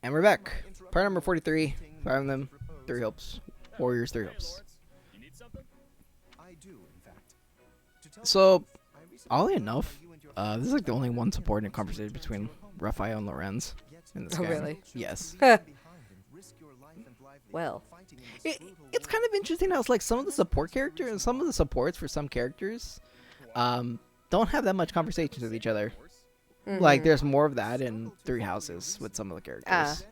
And we're back. Part number 43. 5 of them, 3 hopes. Warriors, 3 hopes. So, oddly enough, this is like the only one supporting conversation between Raphael and Lorenz in this Oh, game. really? Yes. Well. It's kind of interesting how it's like some of the support characters and some of the supports for some characters don't have that much conversations with each other. Mm-hmm. Like, there's more of that in Three Houses with some of the characters.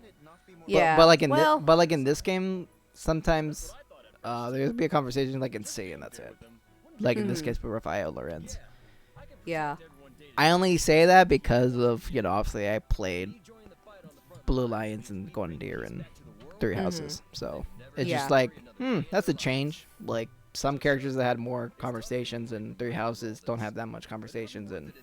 Yeah. But like in well, but like in this game, sometimes there'll be a conversation like in C, and that's it. Like in this case with Raphael Lorenz. yeah. I only say that because of, obviously I played Blue Lions and Golden Deer and Three Houses. So it's just like, that's a change. Like some characters that had more conversations in Three Houses don't have that much conversations in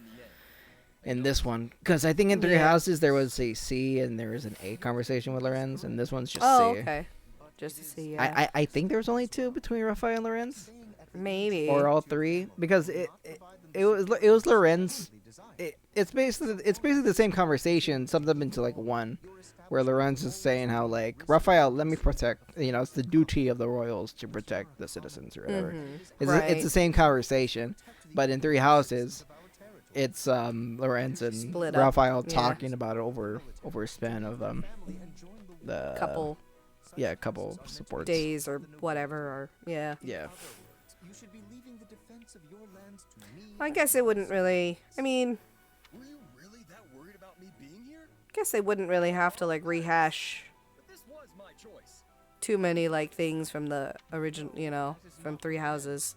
this one. Because I think in Three Houses there was a C and there was an A conversation with Lorenz, and this one's just C. Oh, okay. Just to see, yeah. I think there was only 2 between Raphael and Lorenz. Maybe. Or all 3, because it was Lorenz. It's basically the same conversation, summed up into like one, where Lorenz is saying how like, Raphael, let me protect. It's the duty of the royals to protect the citizens or whatever. It's the same conversation, but in Three Houses, it's Lorenz and Raphael talking about it over a span of the couple supports, days or whatever, or yeah. I guess it wouldn't really. I mean, Were you really that worried about me being here? guess they wouldn't really have to like rehash But this was my choice. too many like things from the original, from Three Houses.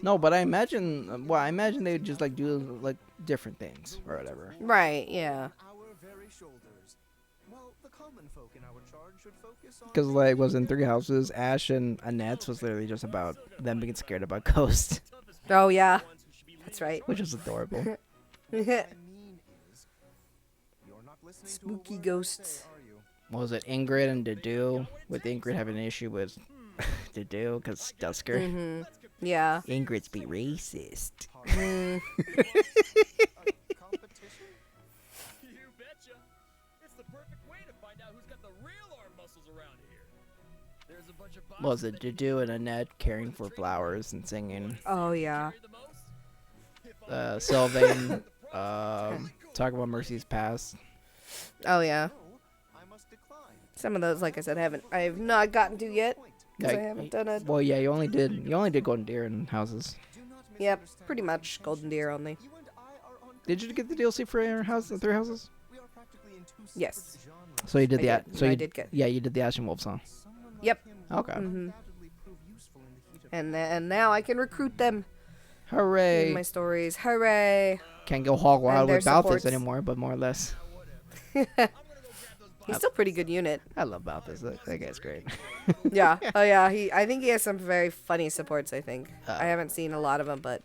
No, but I imagine they'd just like do like different things or whatever. Right. Yeah. Because like was in Three Houses, Ash and Annette's was literally just about them being scared about ghosts, Oh yeah. That's right. which is adorable. Spooky ghosts. What was it, Ingrid and Dedu? With Ingrid having an issue with Dedu because Dusker. Yeah. Ingrid's be racist. Mm. You betcha. It's the perfect way to find out who's got the real arm muscles around here. There's a bunch of What was it, Dedu and Annette caring for flowers and singing? Oh yeah. Sylvain, talk about Mercy's past. Oh yeah. Some of those, like I said, I have not gotten to yet because I haven't done it. Well, yeah, you only did Golden Deer and Houses. Yep, pretty much Golden Deer only. Did you get the DLC for your house, Three Houses? Yes. So you did I the did. so I you did get. Yeah, you did the Ashen Wolf song. Yep. Okay. And now I can recruit them Hooray! in my stories. Hooray! Can't go hog wild their with Balthus supports. anymore, but more or less. He's still a pretty good unit. I love Balthus. That guy's great. Yeah. Oh yeah. I think he has some very funny supports. I think Uh, I haven't seen a lot of them, but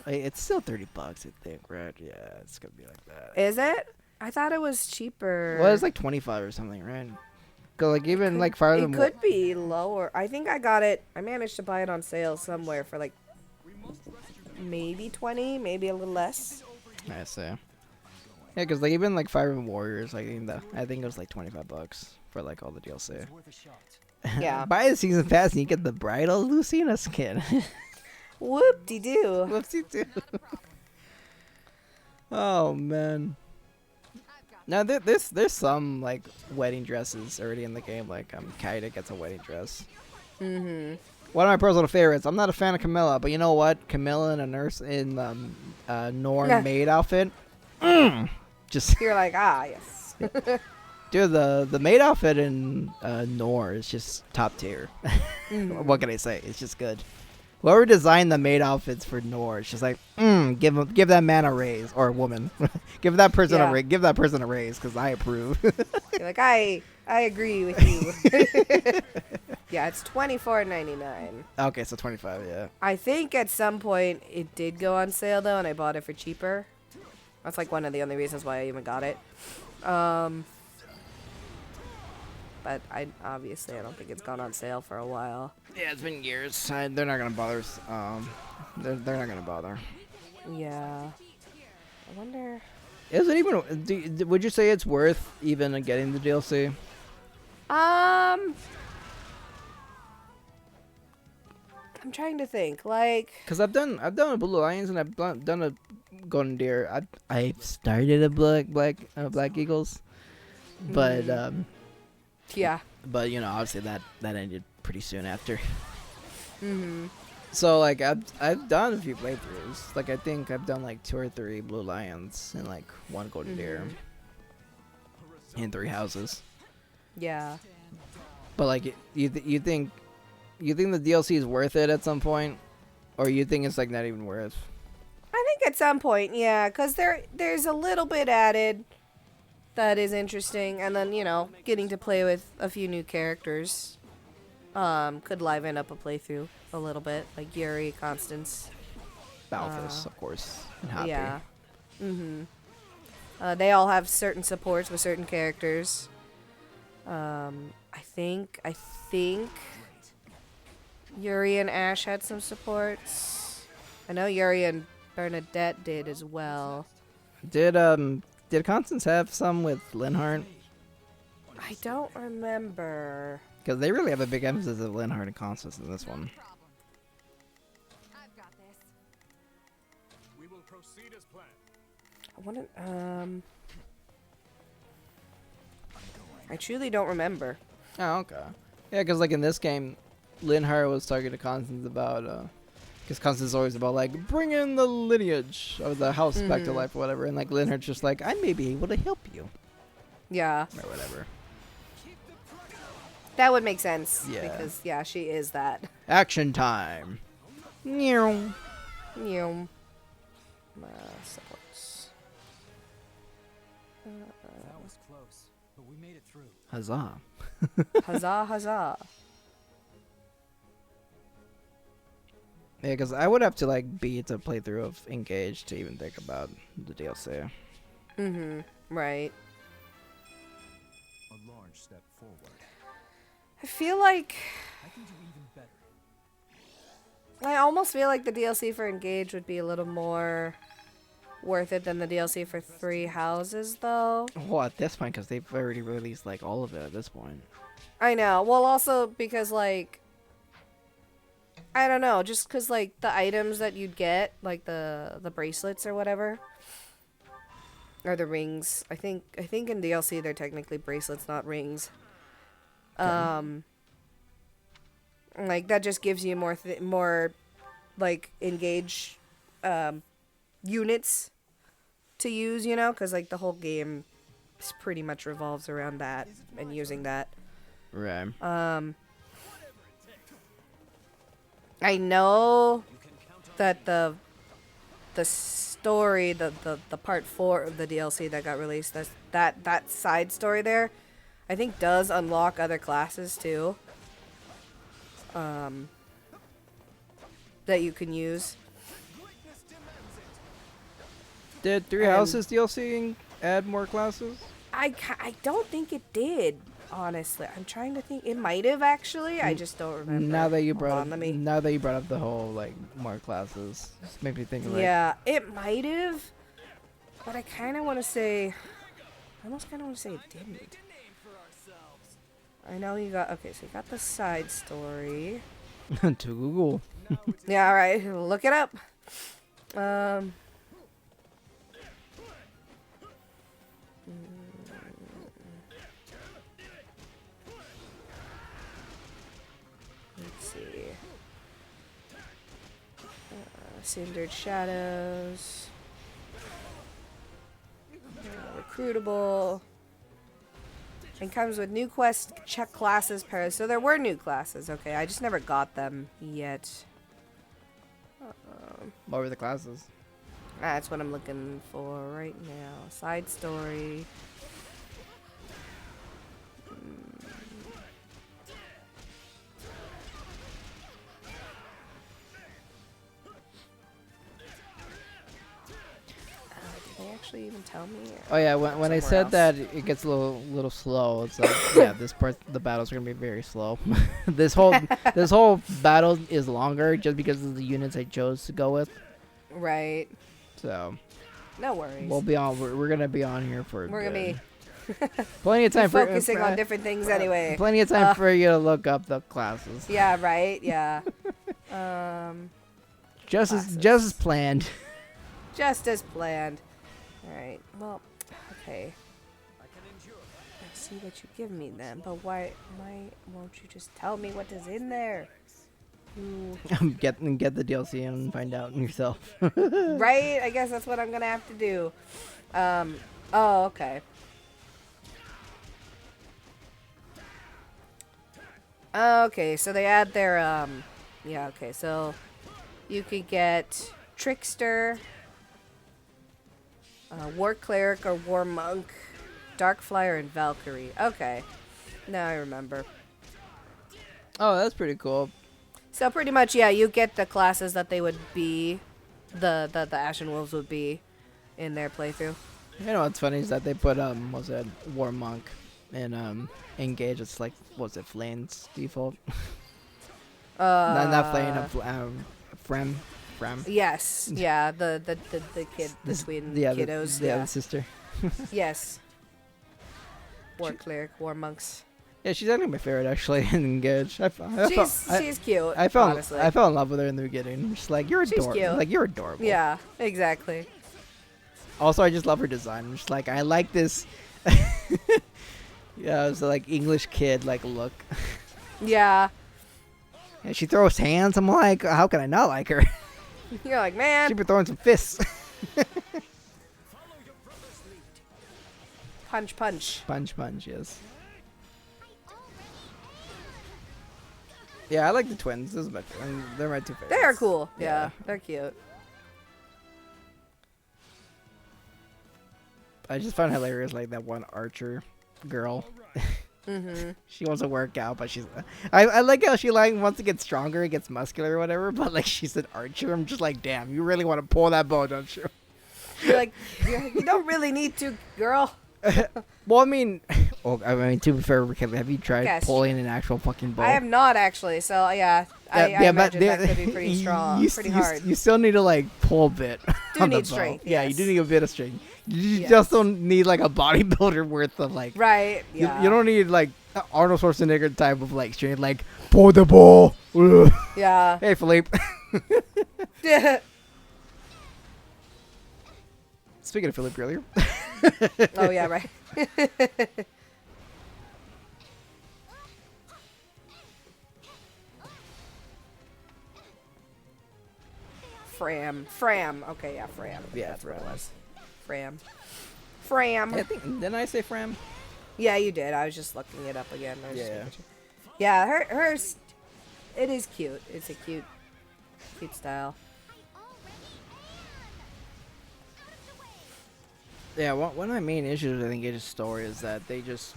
It's still $30, I think, right? Yeah, it's gonna be like that. is it? I thought it was cheaper. Well, it's like 25 or something, right? Cause like even like Fire It Emblem. could be lower. I think I got it. I managed to buy it on sale somewhere for like maybe 20, maybe a little less. I see. Yeah, cause like even like Fire Emblem Warriors, like I think it was like $25 for like all the DLC. Yeah. Buy the season pass and you get the bridal Lucina skin. Whoop-de-doo. Whoopsie doo. Oh man. Now there's some like wedding dresses already in the game. Like Kaida gets a wedding dress. Mhm. One of my personal favorites. I'm not a fan of Camilla, but you know what? Camilla in a nurse in Norn maid outfit. Just You're like, yes. dude, the maid outfit in Nor is just top tier. What can I say? It's just good. Whoever designed the maid outfits for Nor, it's just like, give that man a raise or a woman, give that person a raise because I approve. You're like, I agree with you. Yeah, it's $24.99. Okay, so 25, yeah. I think at some point it did go on sale though, and I bought it for cheaper. That's like one of the only reasons why I even got it. But I don't think it's gone on sale for a while. Yeah, it's been years. They're not gonna bother. They're not gonna bother. Yeah. I wonder. Is it even? Would you say it's worth even getting the DLC? I'm trying to think. Like, Cause I've done a Blue Lions and I've done a Golden Deer. I've started a Black Eagles, but yeah. but you know obviously that ended pretty soon after. Mhm. So like I've done a few playthroughs. Like I think I've done like 2 or 3 Blue Lions and like 1 Golden Deer in 3 houses. Yeah. But like you think the DLC is worth it at some point, or you think it's like not even worth? I think at some point, yeah, because there's a little bit added that is interesting, and then, you know, getting to play with a few new characters could liven up a playthrough a little bit, like Yuri, Constance. Balthus, of course, and Happy. Yeah. They all have certain supports with certain characters. I think Yuri and Ash had some supports. I know Yuri and Bernadette did as well. Did Constance have some with Linhardt? I don't remember. Because they really have a big emphasis of Linhardt and Constance in this one. I've got this. We will proceed as planned. I wouldn't, I truly don't remember. Oh, okay. Yeah, because like in this game, Linhardt was talking to Constance about, because Constance is always about like bring in the lineage of the house back to life or whatever, and like Linhardt's just like I may be able to help you Yeah, or whatever. that would make sense. Yeah. Because, yeah, she is that. Action time. Meow. Meow. Supports. That was close, but we made it through. Huzzah. Huzzah, huzzah. Yeah, because I would have to like beat a playthrough of Engage to even think about the DLC. Right. A large step forward. I feel like... I can do even better. I almost feel like the DLC for Engage would be a little more worth it than the DLC for 3 Houses, though. Well, at this point, because they've already released like all of it at this point. I know. Well, also because, like... I don't know, just because, like, the items that you'd get, like the bracelets or whatever, or the rings. I think in DLC they're technically bracelets, not rings. Like that just gives you more like Engage units to use, you know, because like the whole game pretty much revolves around that and using that. Right. I know that the story, the part 4 of the DLC that got released, that side story there, I think does unlock other classes too. That you can use. Did 3 Houses DLC add more classes? I don't think it did, honestly. I'm trying to think. It might have actually. I just don't remember. Now that you Hold brought on, let me. now that you brought up the whole like more classes, just make me think of like Yeah, it might have, but I kind of want to say. I almost kind of want to say it didn't. I know you got. Okay, so you got the side story. to Google. Yeah, all right. Look it up. Let's see. Cindered Shadows. Recruitable. And comes with new quest check classes pairs. So there were new classes. Okay, I just never got them yet. What were the classes? That's what I'm looking for right now. Side story. Did they actually even tell me? Oh yeah, when I Somewhere said else. that it gets a little slow, it's like yeah, this part the battles are gonna be very slow. this whole battle is longer just because of the units I chose to go with. Right. So No worries. We'll be on. We're gonna be on here for. We're gonna be plenty of time for focusing on different things anyway. Plenty of time for you to look up the classes. Yeah, right. Yeah. Just as planned. Just as planned. All right. Well, okay. I see what you give me then, but why won't you just tell me what is in there? Get the DLC and find out yourself. Right? I guess that's what I'm gonna have to do. Oh, okay. Okay, so they add their yeah, okay, so you could get Trickster, War Cleric or War Monk, Dark Flyer, and Valkyrie. Okay. Now I remember. Oh, that's pretty cool. So pretty much, yeah, you get the classes that they would be, the Ashen Wolves would be in their playthrough. You know what's funny is that they put what's that, War Monk and Engage. It's like, what's it, Flane's default? not Flane, Frem. Yes, yeah, the kid between kiddos. Yeah, the sister. Yes. War Cleric, War Monks. Yeah, she's actually my favorite actually in Engage. She's cute. Honestly. I fell in love with her in the beginning. Just like, you're adorable. Cute. Like, you're adorable. Yeah, exactly. Also, I just love her design. I'm just like, I like this. Yeah, it's like English kid like look. Yeah. And she throws hands. I'm like, how can I not like her? You're like, man. She'd be throwing some fists. Punch, punch. Punch, yes. Yeah, I like the twins. Those are they're my two favorites. They are cool. Yeah, they're cute. I just find hilarious like that one archer girl. Mm-hmm. She wants to work out, but she's. I like how she like wants to get stronger, gets muscular or whatever. But like she's an archer. I'm just like, damn, you really want to pull that bow, don't you? You're like, you don't really need to, girl. Well, I mean, to be fair, have you tried pulling an actual fucking bow? I have not actually. So yeah, I imagine that could be pretty strong, pretty hard. You still need to like pull a bit. Do need strength. Yeah, yes. you do need a bit of strength. You just don't need like a bodybuilder worth of like. Right. Yeah. You don't need like Arnold Schwarzenegger type of like strength. Like pull the ball. Yeah. Hey, Philippe. Yeah. Speaking of Philippe earlier. Oh yeah, right. Fram. Okay, yeah, Fram. Yeah, That's what it Fram. was. Fram. I think didn't I say Fram? Yeah, you did. I was just looking it up again. Yeah. Yeah, hers. It is cute. It's a cute style. Yeah, one of my main issues with Engage's story is that they just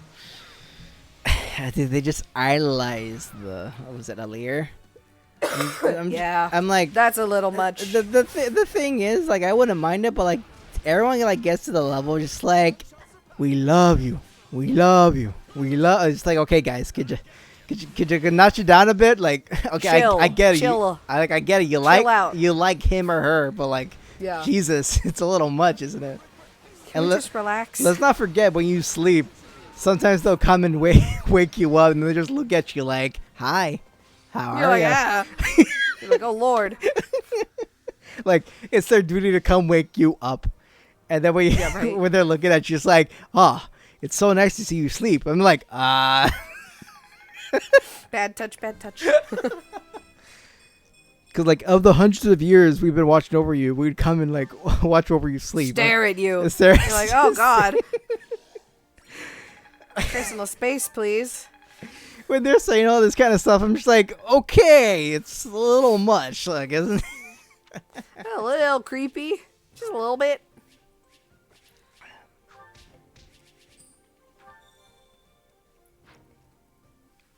idolize the Alir. Yeah, I'm like, that's a little much. The thing is, like, I wouldn't mind it, but like everyone like gets to the level just like, we love you. It's like, okay, guys, could you notch it down a bit? Like, okay, Chill, I get it. chill. I get it. You like him or her, but like, Yeah. Jesus, it's a little much, isn't it? Can we just relax? Let's not forget, when you sleep, sometimes they'll come and wake you up, and they just look at you like, "Hi, how You're are like, you?" yeah. You're like, oh Lord. Like, it's their duty to come wake you up, and then when when they're looking at you, it's like, "Oh, it's so nice to see you sleep." I'm like, Bad touch. Because, like, of the hundreds of years we've been watching over you, we'd come and, like, watch over you sleep. Stare at you. You're like, oh, God. Personal space, please. When they're saying all this kind of stuff, I'm just like, okay, it's a little much, like, isn't it? A little creepy. Just a little bit.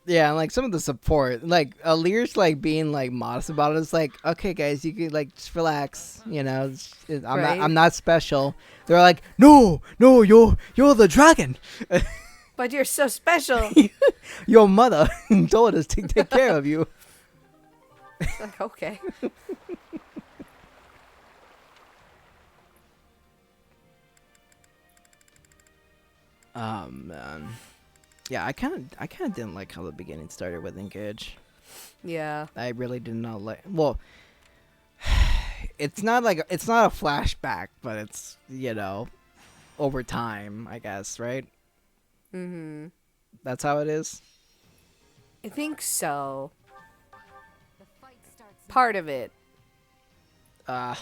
Yeah, and like some of the support, like Alir's like being like modest about it. It's like, okay, guys, you can like just relax, you know. I'm not special. They're like, no, you're the dragon. But you're so special. Your mother told us to take care of you. Like, okay. Man. Yeah, I kind of didn't like how the beginning started with Engage. Yeah. I really did not like. Well, it's not a flashback, but it's over time, I guess, right? Mm-hmm. That's how it is. I think so. The fight starts Part of it. Well,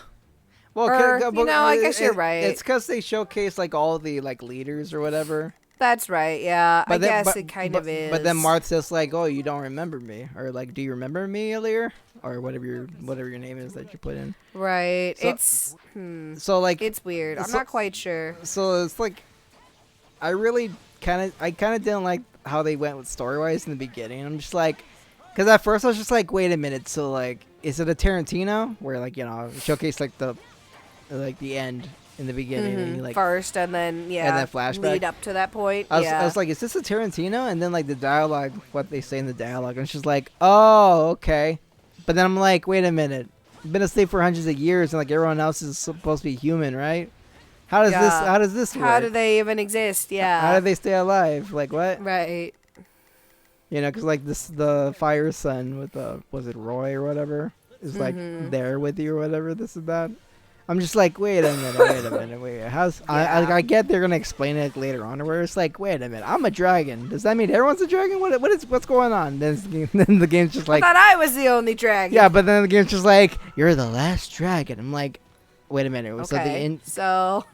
Or, I guess you're right. It's because they showcase like all the like leaders or whatever. That's right, yeah. I Then- guess it kind of is. But then Marth's just like, "Oh, you don't remember me," or like, "Do you remember me, Earlier?" Or whatever your name is that you put in. Right. So- It's So like, it's weird. I'm so- not quite sure. so it's like, I kind of didn't like how they went with story wise in the beginning. I'm just like, because at first I was just like, wait a minute, so like, is it a Tarantino where like showcase like the end in the beginning and you like First and then and then flashback. lead up to that point. I Yeah. was like, is this a Tarantino? And then like the dialogue, what they say in the dialogue, and it's just like, oh, okay. But then I'm like, wait a minute, been asleep for hundreds of years, and like everyone else is supposed to be human, right? How does Yeah. this work? How do they even exist? Yeah. How do they stay alive? Like what? Right. Because like the fire son with was it Roy or whatever is like there with you or whatever. This and that. I'm just like, wait a minute, wait. I get they're gonna explain it later on, where it's like, wait a minute, I'm a dragon. Does that mean everyone's a dragon? What's going on? Then the game's just like, I thought I was the only dragon. yeah, but then the game's just like, you're the last dragon. I'm like, wait a minute. So Okay. So.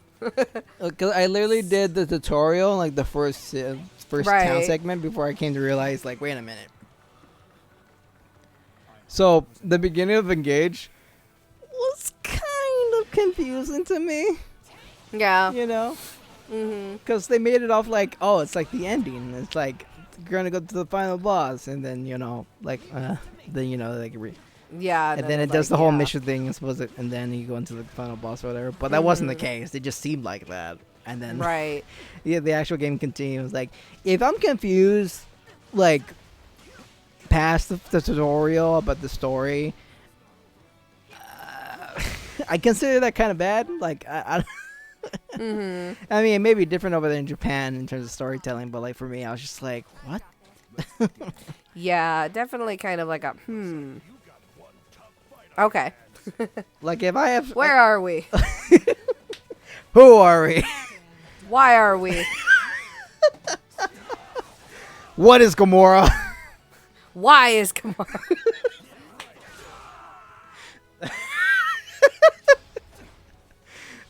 Cause I literally did the tutorial, like the first town Right. segment, before I came to realize, like, wait a minute. So the beginning of Engage was kind of confusing to me, Yeah. because they made it off like, oh, it's like the ending. It's like you're gonna go to the final boss, and then like Yeah. and then it does the whole yeah. mission thing, and then you go into the final boss or whatever. But that wasn't the case. It just seemed like that. And then Right. yeah, the actual game continues. Like, if I'm confused, like, past the tutorial about the story, I consider that kind of bad. Like, I I mean, it may be different over there in Japan in terms of storytelling, but like for me, I was just like, what? Yeah. Definitely kind of like a Okay. Like, if I have, Where are we? who are we? Why are we? What is Gamora? Why is Kamara?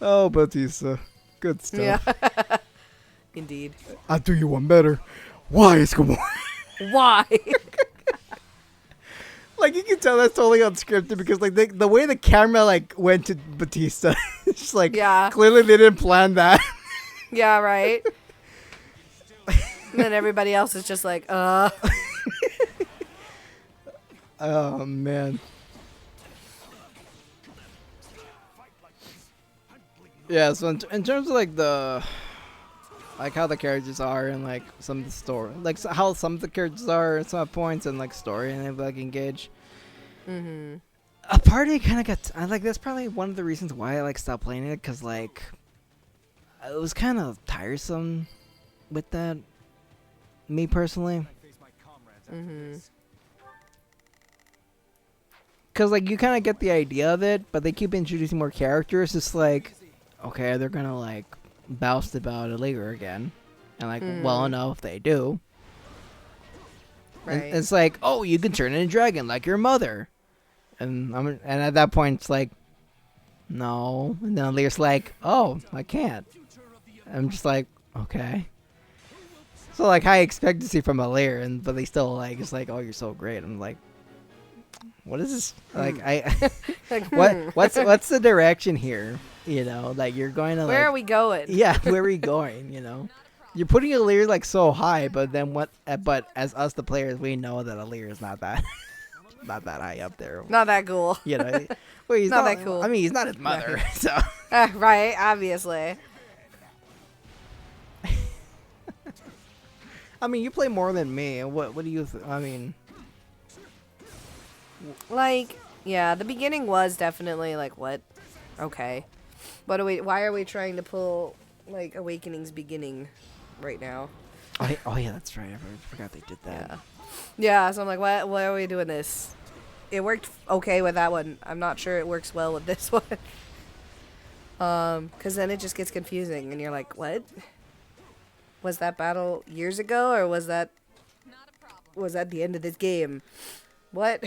Oh, Batista, good stuff. Yeah. Indeed. I'll do you one better. Why is Gamora? Why? Like, you can tell that's totally unscripted, because like the way the camera like went to Batista, it's just like, Yeah. clearly they didn't plan that. Yeah, right. And then everybody else is just like, Oh man. Yeah, so in terms of like how the characters are and like some of the story, like how some of the characters are at some points and like story and like Engage. A part of me kind of got. I like that's probably one of the reasons why I like stopped playing it, because like it was kind of tiresome with that. Me personally. Because like you kind of get the idea of it, but they keep introducing more characters. It's like, okay, they're gonna like boast about it later again, and like, well, no, if they do, right. and it's like, oh, you can turn into a dragon like your mother, and at that point it's like, no, and then Lear's like, oh, I can't. I'm just like, okay. So like I expect to see from a Lear, but they still like it's like, oh, you're so great. I'm like, what is this? Like Like, what's the direction here? Like you're going to Where are we going? Yeah, where are we going? You're putting a Lear like so high, but then what? But as us the players, we know that a Lear is not that not that high up there. Not that cool. Well, he's Not that cool. I mean, he's not his mother, so. Right, obviously. I mean, you play more than me. What do you? I mean, Like, yeah, the beginning was definitely like, what? Okay. Why are we trying to pull, like, Awakening's beginning? right now. Oh yeah, that's right. I forgot they did that. Yeah. Yeah, so I'm like, why are we doing this? It worked okay with that one. I'm not sure it works well with this one. Because then it just gets confusing, and you're like, what? Was that battle years ago, or was that the end of this game? What?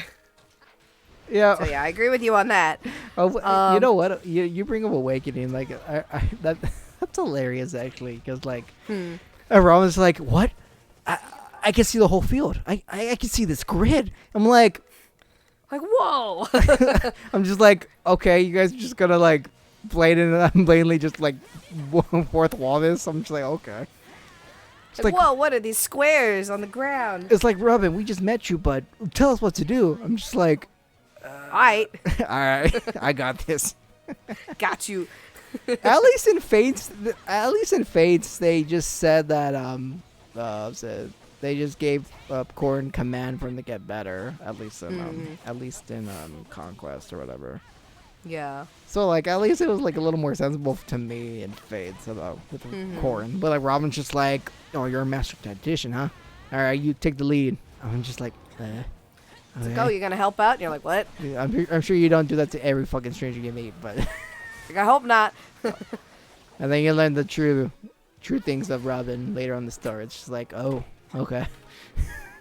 Yeah. So yeah, I agree with you on that. Oh, you know what? You bring up Awakening, like that's hilarious actually, because like, Robin's like, what? I can see the whole field. I can see this grid. I'm like, Whoa! I'm just like, okay, you guys are just gonna like blatantly just like fourth wall this. I'm just like, okay. It's like, Whoa, what are these squares on the ground? it's like, Robin, we just met you, but tell us what to do. I'm just like, Alright, all right, I got this. got you. At least in Fates, they just said that they just gave Corrin command for him to get better. At least in Conquest or whatever. Yeah. So like at least it was like a little more sensible to me in Fates about with Corrin. But like Robin's just like, oh, you're a master tactician, huh? All right, you take the lead. I'm just like, It's like, oh, you're gonna help out? And you're like, what? Yeah, I'm sure you don't do that to every fucking stranger you meet, but. Like, I hope not. And then you learn the true things of Robin later on the story. It's just like, oh, okay.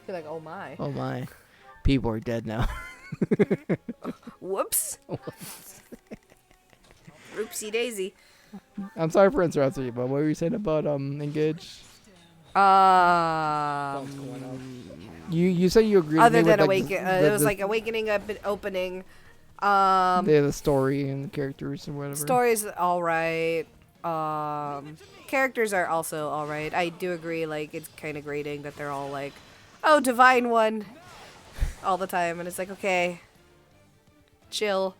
You're like, oh my. Oh my. People are dead now. Whoops. Oopsie daisy. I'm sorry for interrupting you, but what were you saying about Engage? You said you agreed Other with me than with, Awaken, like, it was like Awakening opening. the story and the characters and whatever. Story's alright. Characters are also alright. I do agree, like, it's kind of grating that they're all like, oh, Divine One, all the time. And it's like, okay, chill.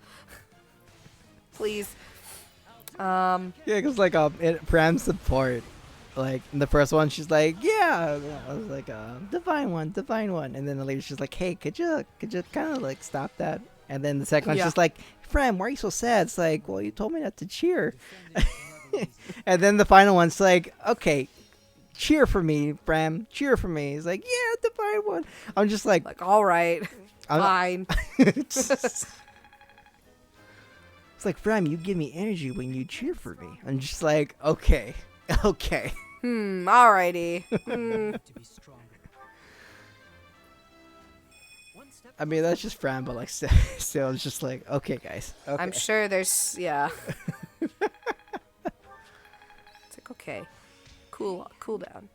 Please. Yeah, because like Pram's support, like in the first one, she's like, yeah, I was like, divine one, and then the later she's like, hey, could you kind of like stop that? And then the second one's just like, Fram, why are you so sad? It's like, well, you told me not to cheer. And then the final one's like, okay, cheer for me, Fram, cheer for me. He's like, yeah, divine one. I'm just like all right, I'm- fine. It's like, Fram, you give me energy when you cheer for me. I'm just like, okay. Alrighty. To be stronger. One step I mean, that's just Fran, but like, still, it's just like, okay, guys. Okay. I'm sure there's, yeah. It's like, okay, cool down.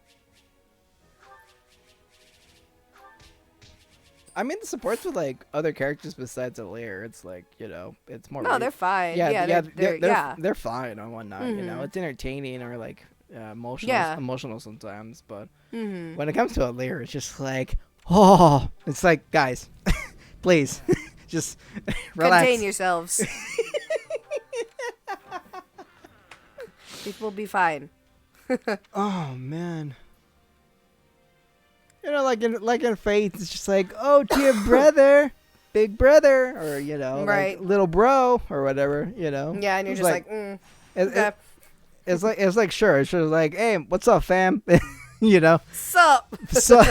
I mean, the supports with like other characters besides Alair, it's like, you know, it's more. No, they're fine. They're fine and whatnot. You know, it's entertaining or like emotional sometimes. But when it comes to Alair, it's just like, oh, it's like, guys, please, just relax. Contain yourselves. People will be fine. Oh man. You know, like in Faith, it's just like, oh, dear brother, big brother, or you know, Right. like, little bro, or whatever. You know. Yeah, and you're It's just like, okay. It's like sure, it's just like, hey, what's up, fam? You know. Sup? So,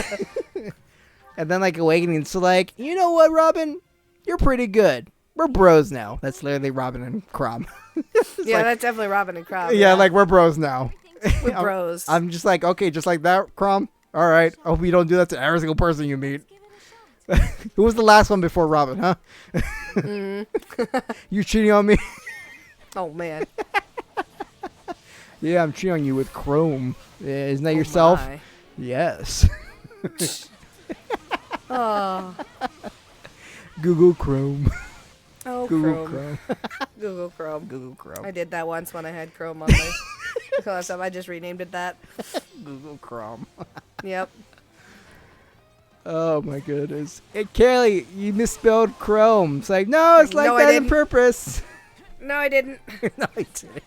and then like Awakening, so like, you know what, Robin, you're pretty good. We're bros now. That's literally Robin and Crom. Yeah, like- that's definitely Robin and Crop. Yeah, like we're bros now. we're bros. I'm just like, okay, just like that, Crom. All right. I hope you don't do that to every single person you meet. Who was the last one before Robin, huh? You cheating on me? Oh man. Yeah, I'm cheating on you with Chrome. Yeah, isn't that yourself? My. Yes. Oh. Google Chrome. Oh, Google Chrome. Chrome. Google Chrome. Google Chrome. I did that once when I had Chrome on my laptop. I just renamed it that. Google Chrome. Yep. Oh my goodness. Hey, Kelly, you misspelled Chrome. It's like, no, it's like No, I that on didn't. purpose. No, I didn't. No, I didn't.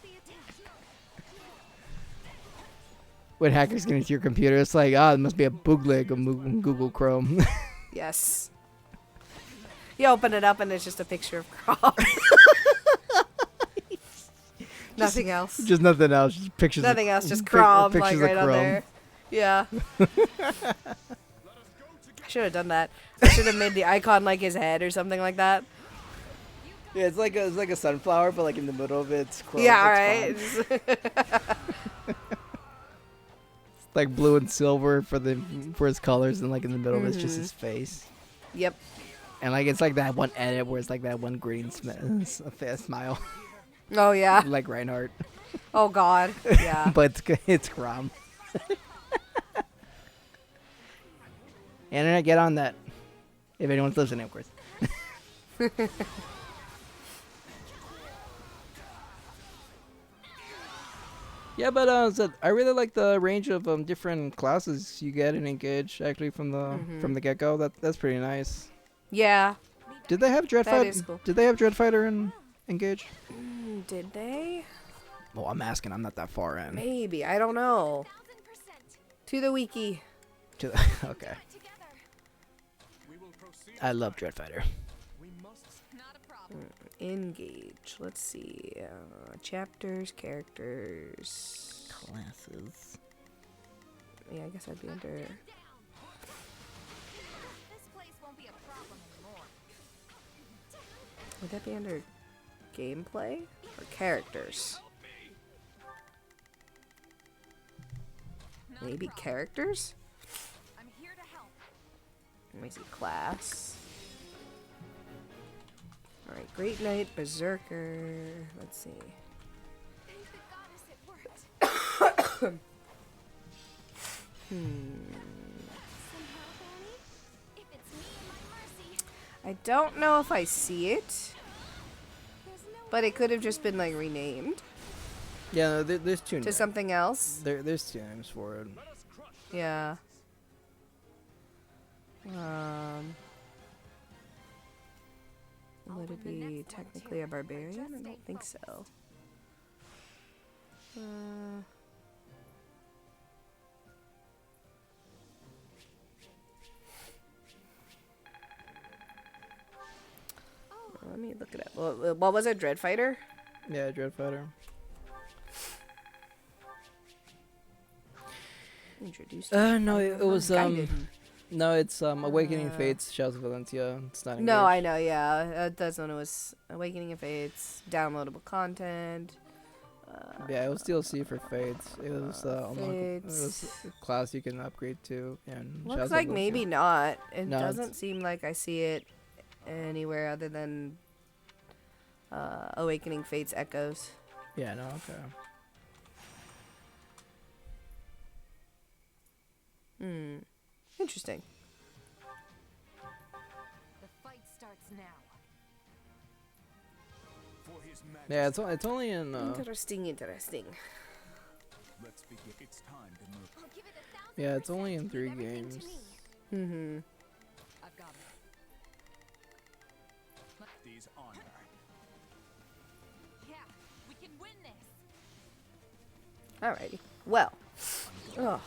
When hackers get into your computer, it's like, it must be a bootleg of Google Chrome. Yes. You open it up and it's just a picture of Chrome. Nothing else. Just nothing else. Just pictures. Nothing else. Just pic- Crom, pictures like of right on Chrome. there. Yeah. I should have done that. I should have made the icon like his head or something like that. Yeah, it's like a sunflower, but like in the middle of it, it's Chrome. Yeah, it's right. Chrome. Like blue and silver for his colors, and like in the middle of it's just his face. Yep. And like it's like that one edit where it's like that one green smile, Oh yeah. like Reinhardt. Oh god. Yeah. But it's Crom. Internet, get on that. If anyone's listening, of course. Yeah, but so I really like the range of different classes you get in Engage. Actually, from the get go, that's pretty nice. Yeah. Did they have Dread That Fighter? is cool. Did they have Dread Fighter in Engage? Did they? Well, I'm asking. I'm not that far in. Maybe. I don't know. 1000%. To the wiki. Okay. I love Dread Fighter. Not a problem. Engage. Let's see. Chapters, characters. Classes. Yeah, I guess I'd be under. This place won't be a problem anymore. Would that be under gameplay or characters? Maybe characters? I'm here to help. Let me see. Class. Alright, Great Knight, Berserker. Let's see. Thank the goddess it worked. Somehow, Fanny, if it's me and my mercy, I don't know if I see it, there's no but it could have just been like renamed Yeah, no, there's two. to something else. There's two names for it. Yeah. Would it be technically a barbarian? I don't think so. Let me look it up. What was it? Dread Fighter? Yeah, Dread Fighter. Introduced. No, it was Guided. no, it's Awakening Fates, Shadows of Valencia. It's not. No, I Engage. know. Yeah, that's when it was Awakening of Fates, downloadable content. Yeah, it was DLC for Fates. It was it was Fates. a class you can upgrade to, and Shadows Looks of like Valencia. maybe not. It No, it's- doesn't seem like I see it anywhere other than Awakening Fates Echoes. Yeah, no, okay. Interesting. the fight starts now. Yeah, it's only in Interesting. Let's begin. It's time to move. I'll give it 1000%. yeah, it's only in 3 Everything games. to me. Mm-hmm. I've got it. These honor. Yeah, we can win this. Alrighty. Well. Oh.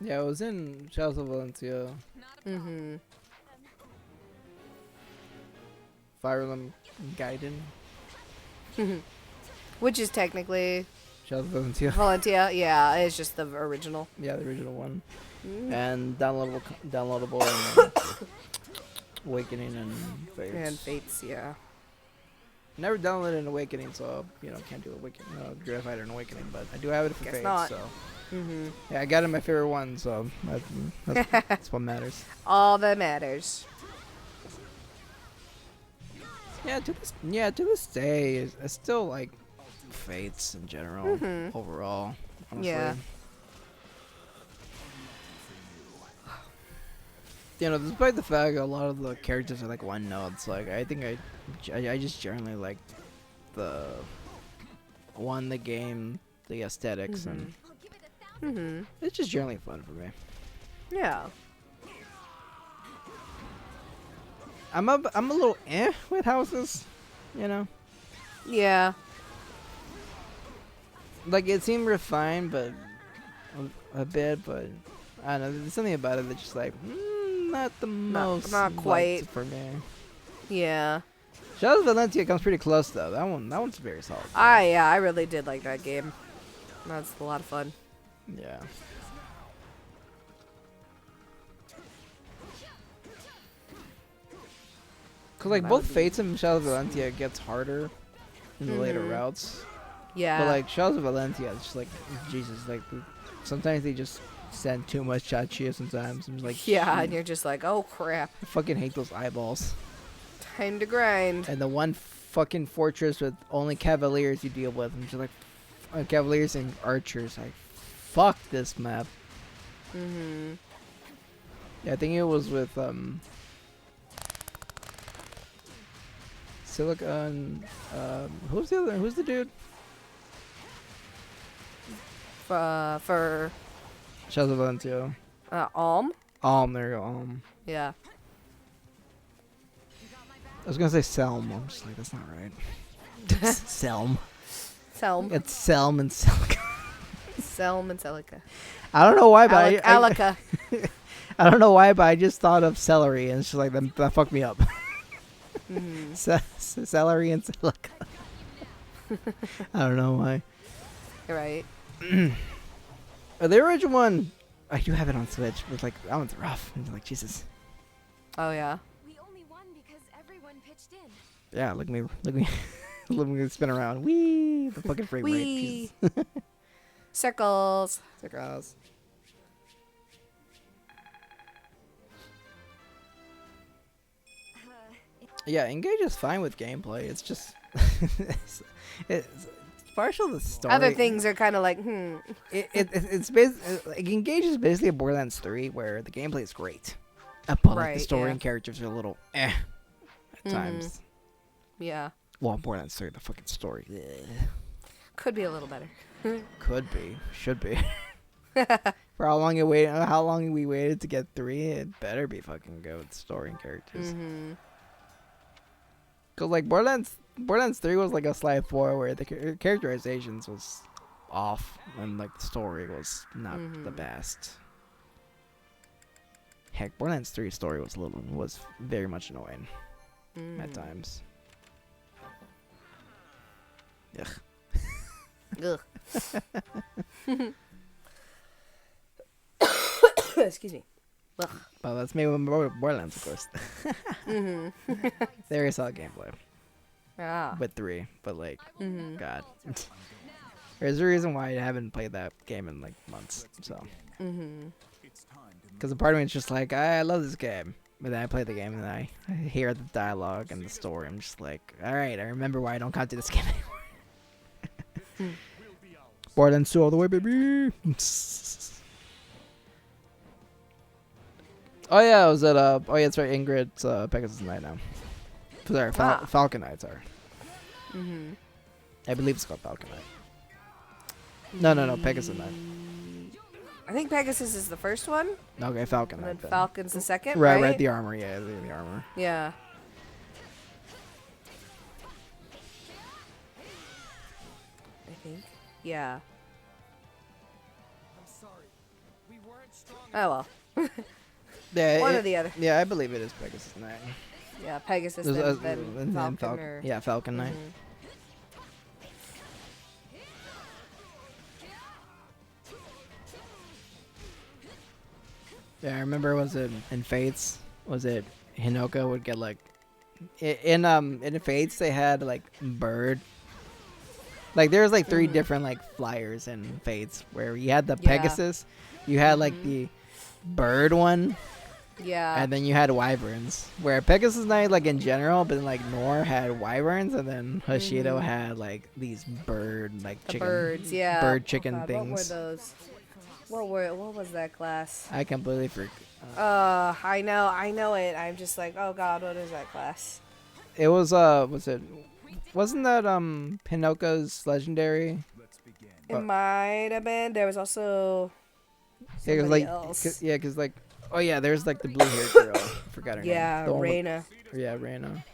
Yeah, it was in Shadows of Valencia, Not a problem. Mm-hmm. Fire Emblem Gaiden, Which is technically Shadows of Valencia. Valentia. Yeah, it's just the original. Yeah, the original one, Mm. and downloadable and, Awakening and Fates. And Fates, yeah. Never downloaded an Awakening, so can't do Awakening, Dread Fighter and Awakening, but I do have it for Guess Fates. not. So Mm-hmm. yeah, I got it my favorite one, so that's what matters. All that matters. Yeah, to this day, I still like Fates in general, overall. Honestly. Yeah. Despite the fact a lot of the characters are like one notes, like I think I just generally like the game, the aesthetics, and I'll give it 1000%. Mm-hmm. it's just generally fun for me. Yeah. I'm a little with houses, Yeah. like it seemed refined, but a bit, but I don't know. There's something about it that's just like not the most not quite. for me. Yeah. Shadows of Valentia comes pretty close though. That one's very solid. I really did like that game. That's a lot of fun. Yeah. Cause like That both would be- Fates and Shadows of Valentia gets harder in the later Mhm. routes. Yeah. But like Shadows of Valentia, it's just like Jesus. Like sometimes they just send too much Chachia. Sometimes I'm just like yeah, and "Shit, you're just like, oh crap, I fucking hate those eyeballs. time to grind. And the one fucking fortress with only cavaliers you deal with. I'm just like cavaliers and archers. Like fuck this map. Mhm. Yeah, I think it was with Silicon. Who's the other? Who's the dude? For Shadows of Valentia. Alm. There you go. Yeah. I was gonna say Selm. I'm just like, that's not right. Selm. Selm. It's Selm and Silica. Selm and Celica. I don't know why, but Alica. I don't know why, but I just thought of celery, and it's just like that fucked me up. Mhm. Celery and Silica. I don't know why. You're right. The original one, I do have it on Switch, but like that one's rough. And like Jesus. Oh yeah. We only won because everyone pitched in. Yeah, look at me, look at me spin around. Wee, the fucking frame rate. Wee. Jesus. Circles. Circles. Yeah, Engage is fine with gameplay. It's just it's partial to the story. Other things are kind of like, It's like Engage is basically a Borderlands 3 where the gameplay is great, but like, the Right, story yeah. and characters are a little at times. Yeah. Well, Borderlands 3, the fucking story Could be a little better. could be, should be. For how long we waited to get 3, it better be fucking good with story and characters. Mhm. Cause like Borderlands 3 was like a slide 4 where the characterizations was off and like the story was not the best. Heck, Borderlands 3 story was very much annoying at times. Ugh. Ugh. Excuse me. Ugh. Well, that's maybe Borderlands, of course. There is solid gameplay Ah. with 3, but like, God, there's a reason why I haven't played that game in like months. So, because a part of me is just like, I love this game, but then I play the game and I hear the dialogue and the story. I'm just like, all right, I remember why I don't come to this game anymore. Borderlands 2 all the way, baby. Oh yeah, I was at oh yeah, that's right, Ingrid's Pegasus Knight now. Sorry, Falcon Knight, sorry. I believe it's called Falcon Knight. No, Pegasus Knight. I think Pegasus is the first one, Okay, Falcon and Knight. then then. Falcon's the second, right? Right, the armor, yeah, the armor. Yeah. I think. Yeah. I'm sorry. We weren't strong Oh well. Yeah, One or the other. Yeah, I believe it is Pegasus Knight. Yeah, Pegasus, There's, then Falcon, or... Yeah, Falcon Knight. Yeah, I remember, was it in Fates? Was it Hinoka would get like in Fates they had like bird. Like there was like 3 different like flyers in Fates where you had the Yeah. Pegasus, you had like the bird one, Yeah. and then you had wyverns. Where Pegasus Knight like in general, but then, like Nor had wyverns, and then Hoshido had like these bird like the chicken birds, yeah. bird chicken God, things. What were those? What was that class? I completely forgot. I know it. I'm just like, oh god, what is that class? It was wasn't that Hinoka's legendary? It might have been. There was also Yeah, cause somebody like, else. cause like, oh yeah, there's like the blue haired girl. Forgot her name. Yeah, The one with- Reina. Yeah, Reina.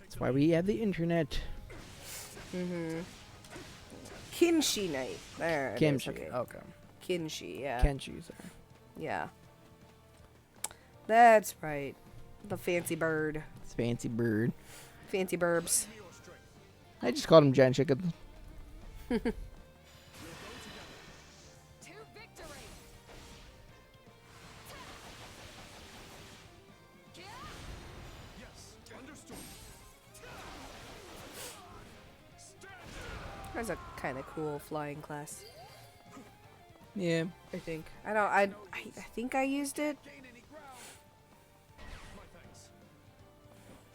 That's why we have the internet. Kinshi Knight. There it is, Kimchi. okay. Okay. Kinshi, yeah. Kenshi, sorry. Yeah. That's right. The fancy bird. It's fancy bird. Fancy burbs. I just called him giant chicken. To victory. That's a kind of cool flying class. Yeah. I think. I don't. I think I used it.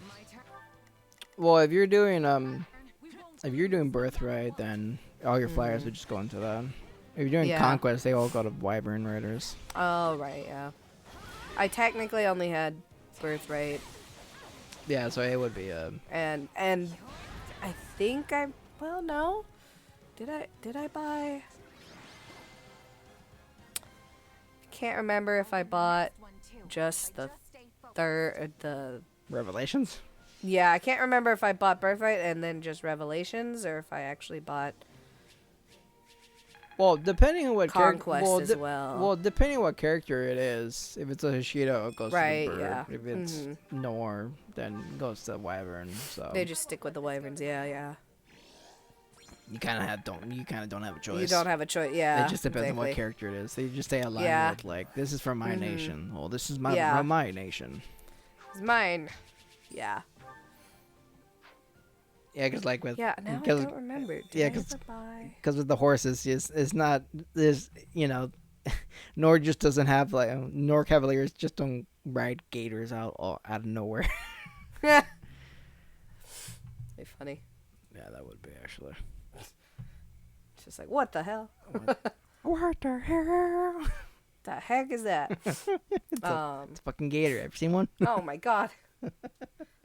My turn. Well, if you're doing We won't birthright, then all your flyers would just go into that. If you're doing Yeah. conquest, they all go to wyvern riders. Oh right, yeah. I technically only had birthright, Yeah, so it would be and I think I. Well, no. Did I buy? Can't remember if I bought one too. just the Stay focused. the. revelations. Yeah, I can't remember if I bought birthright and then just revelations, or if I actually bought. Well, depending on what Conquest well, as well. Well, depending on what character it is, if it's a Hashira, it goes Right, to the bird. yeah. If it's Nor, then it goes to wyvern. So They just stick with the wyverns. Yeah. you kind of don't have a choice. You don't have a choice. Yeah. It just depends on what exactly. character it is. They just stay aligned Yeah. with like this is from my nation. Well, this is my Yeah. my nation. It's mine. Yeah. Yeah, because like with Yeah. Now I because don't remember. Did yeah, I 'cause- ever buy? with the horses, it's not there's Nor just doesn't have like Nor Cavaliers just don't ride gators out of nowhere. Be funny. Yeah, that would be actually. It's just like, what the hell? What the hell? The heck is that? It's a fucking gator. Ever seen one? Oh my god.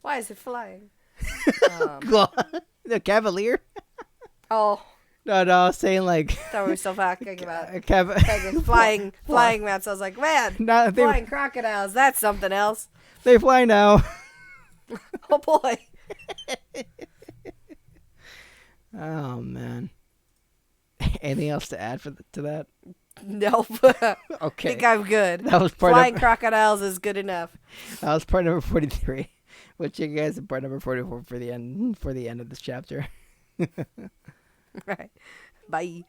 Why is it flying? The Cavalier? Oh, No, I was saying like thought we were still talking about Cav- flying mats. I was like, man, No, flying crocodiles. That's something else. they fly now. Oh boy. Oh man. Anything else to add to that? Nope. I Okay. think I'm good. That was part Flying of crocodiles is good enough. that was part number 43. We'll check you guys at part number 44 for the end of this chapter. Right. Bye.